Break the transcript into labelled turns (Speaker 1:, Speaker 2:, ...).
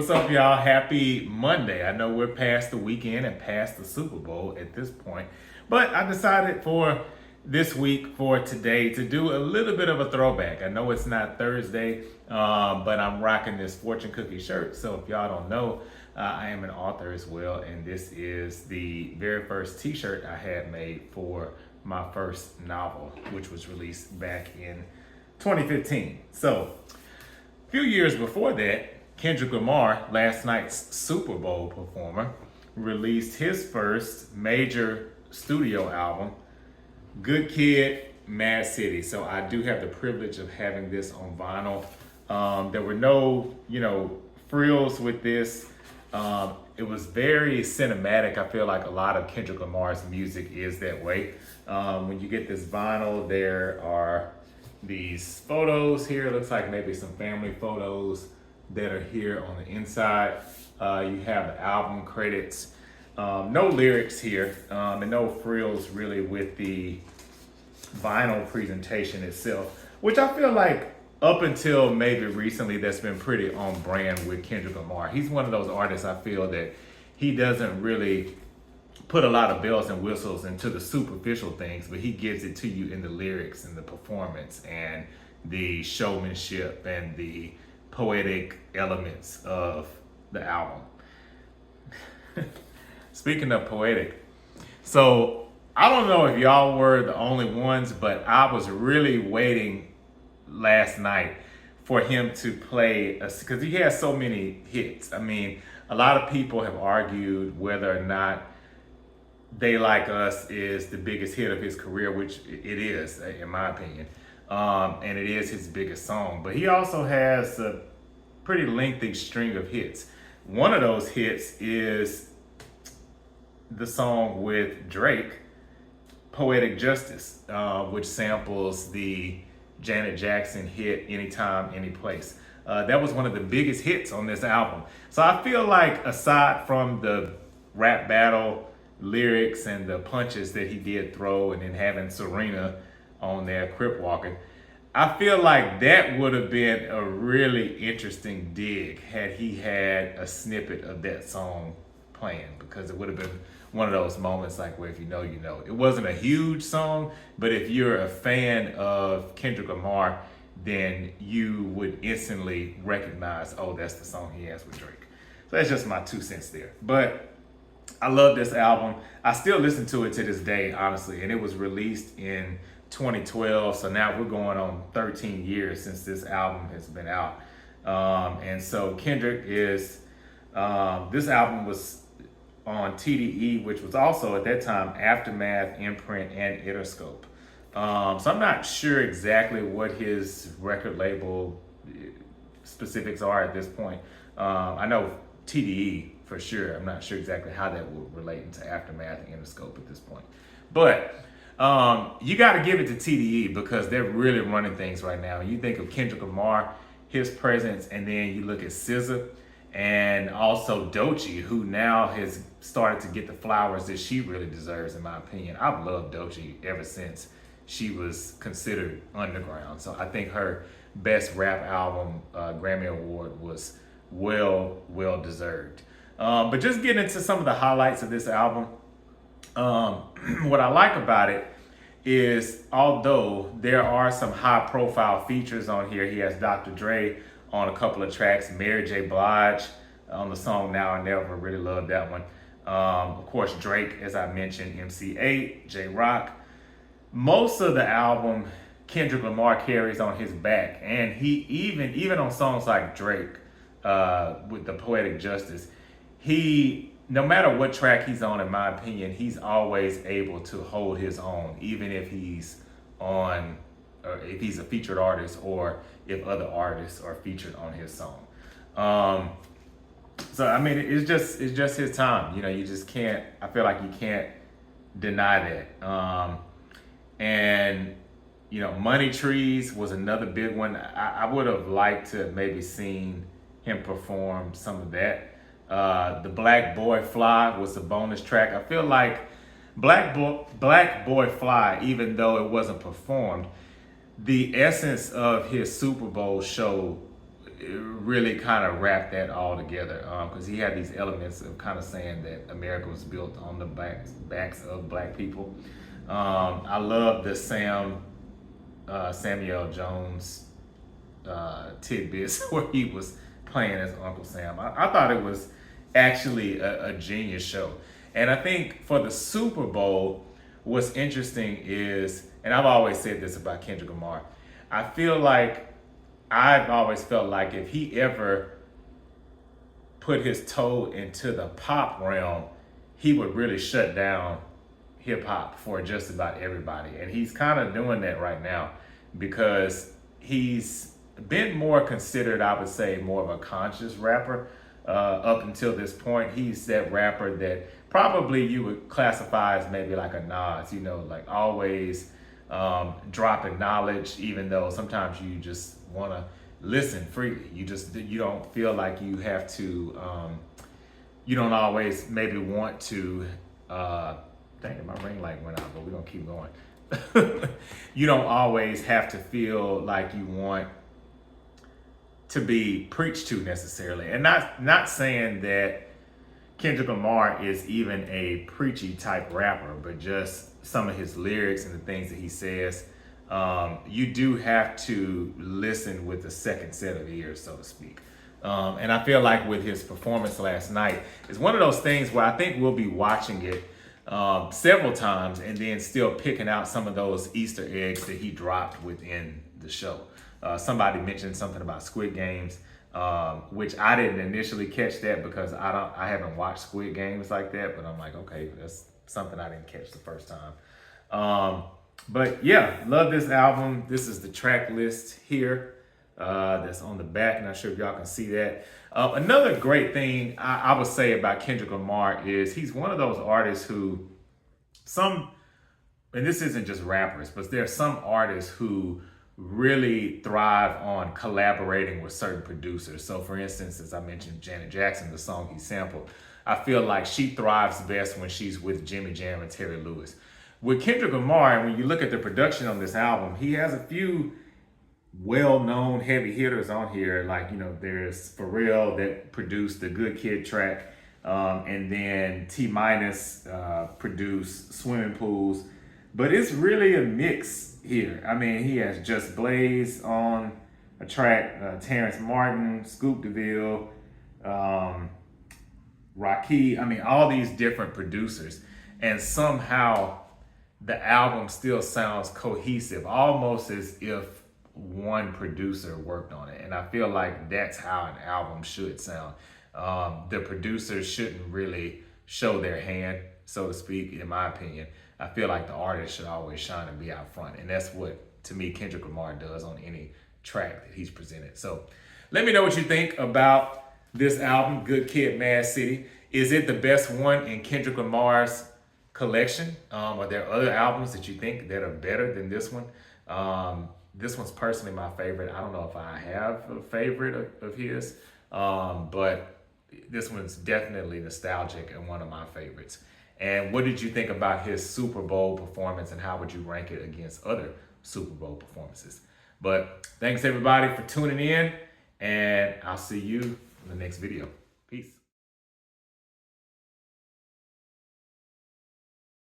Speaker 1: what's up, y'all? Happy Monday. I know we're past the weekend and past the Super Bowl at this point, but I decided for this week, for today, to do a little bit of a throwback. I know it's not Thursday, but I'm rocking this fortune cookie shirt. So if y'all don't know, I am an author as well, and this is the very first t-shirt I had made for my first novel, which was released back in 2015. So a few years before that, Kendrick Lamar, last night's Super Bowl performer, released his first major studio album, Good Kid, m.A.A.d. So I do have the privilege of having this on vinyl. There were no, frills with this. It was very cinematic. I feel like a lot of Kendrick Lamar's music is that way. When you get this vinyl, there are these photos here. It looks like maybe some family photos that are here on the inside. You have the album credits. No lyrics here, and no frills really with the vinyl presentation itself, which I feel like up until maybe recently that's been pretty on brand with Kendrick Lamar. He's one of those artists I feel that he doesn't really put a lot of bells and whistles into the superficial things, but he gives it to you in the lyrics and the performance and the showmanship and the poetic elements of the album. Speaking of poetic, so I don't know if y'all were the only ones, but I was really waiting last night for him to play, because he has so many hits. I mean, a lot of people have argued whether or not They Like Us is the biggest hit of his career, which it is, in my opinion. And it is his biggest song. But he also has a pretty lengthy string of hits. One of those hits is the song with Drake, Poetic Justice, which samples the Janet Jackson hit Anytime, Anyplace. That was one of the biggest hits on this album. So I feel like aside from the rap battle lyrics and the punches that he did throw, and then having Serena on there crip walking, I feel like that would have been a really interesting dig had he had a snippet of that song playing, because it would have been one of those moments like where if you know, you know. It wasn't a huge song, but if you're a fan of Kendrick Lamar, then you would instantly recognize, oh, that's the song he has with Drake. So that's just my 2 cents there. But I love this album. I still listen to it to this day, honestly, and it was released in 2012, so now we're going on 13 years since this album has been out. And so Kendrick is, this album was on TDE, which was also at that time Aftermath, Imprint, and Interscope. So I'm not sure exactly what his record label specifics are at this point. I know TDE for sure. I'm not sure exactly how that will relate into Aftermath and Interscope at this point. But you got to give it to TDE because they're really running things right now. You think of Kendrick Lamar, his presence, and then you look at SZA and also Doechii, who now has started to get the flowers that she really deserves, in my opinion. I've loved Doechii ever since she was considered underground. So I think her best rap album Grammy Award was well deserved. But just getting into some of the highlights of this album, what I like about it is, although there are some high profile features on here, he has Dr. Dre on a couple of tracks, Mary J. Blige on the song Now or Never, really love that one. Of course, Drake, as I mentioned, m.A.A.d, J-Rock. Most of the album, Kendrick Lamar carries on his back, and he even on songs like Drake, with the Poetic Justice, no matter what track he's on, in my opinion, he's always able to hold his own, even if he's on, or if he's a featured artist, or if other artists are featured on his song. So I mean, it's just his time. You just can't. I feel like you can't deny that. And Money Trees was another big one. I would have liked to maybe seen him perform some of that. The Black Boy Fly was a bonus track. I feel like Black Boy Fly, even though it wasn't performed, the essence of his Super Bowl show really kind of wrap that all together, because he had these elements of kind of saying that America was built on the backs of black people. I love the Samuel Jones tidbits where he was playing as Uncle Sam. I thought it was actually a genius show. And I think for the Super Bowl, what's interesting is, and I've always said this about Kendrick Lamar, I've always felt like if he ever put his toe into the pop realm, he would really shut down hip hop for just about everybody. And he's kind of doing that right now because he's been more considered, I would say, more of a conscious rapper. Up until this point, he's that rapper that probably you would classify as maybe like a Nas, like always dropping knowledge, even though sometimes you just want to listen freely. You don't feel like you have to, you don't always maybe want to, dang, my ring light went out, but we're going to keep going. You don't always have to feel like you want to be preached to necessarily. And not saying that Kendrick Lamar is even a preachy type rapper, but just some of his lyrics and the things that he says, you do have to listen with a second set of ears, so to speak. And I feel like with his performance last night, it's one of those things where I think we'll be watching it several times and then still picking out some of those Easter eggs that he dropped within the show. Somebody mentioned something about Squid Games, which I didn't initially catch that because I haven't watched Squid Games like that, but I'm like, okay, that's something I didn't catch the first time. But yeah, love this album. This is the track list here that's on the back. Not sure if y'all can see that. Another great thing I would say about Kendrick Lamar is he's one of those artists who and this isn't just rappers, but there are some artists who really thrive on collaborating with certain producers. So for instance, as I mentioned, Janet Jackson, the song he sampled, I feel like she thrives best when she's with Jimmy Jam and Terry Lewis. With Kendrick Lamar, and when you look at the production on this album, he has a few well-known heavy hitters on here. Like, there's Pharrell that produced the Good Kid track, and then T-Minus produced Swimming Pools. But it's really a mix here. I mean, he has Just Blaze on a track, Terrence Martin, Scoop DeVille, Rocky. I mean, all these different producers. And somehow the album still sounds cohesive, almost as if one producer worked on it. And I feel like that's how an album should sound. The producers shouldn't really show their hand, so to speak, in my opinion. I feel like the artist should always shine and be out front. And that's what, to me, Kendrick Lamar does on any track that he's presented. So let me know what you think about this album, Good Kid, M.A.A.d City. Is it the best one in Kendrick Lamar's collection? Are there other albums that you think that are better than this one? This one's personally my favorite. I don't know if I have a favorite of his, but this one's definitely nostalgic and one of my favorites. And what did you think about his Super Bowl performance, and how would you rank it against other Super Bowl performances? But thanks everybody for tuning in, and I'll see you in the next video. Peace.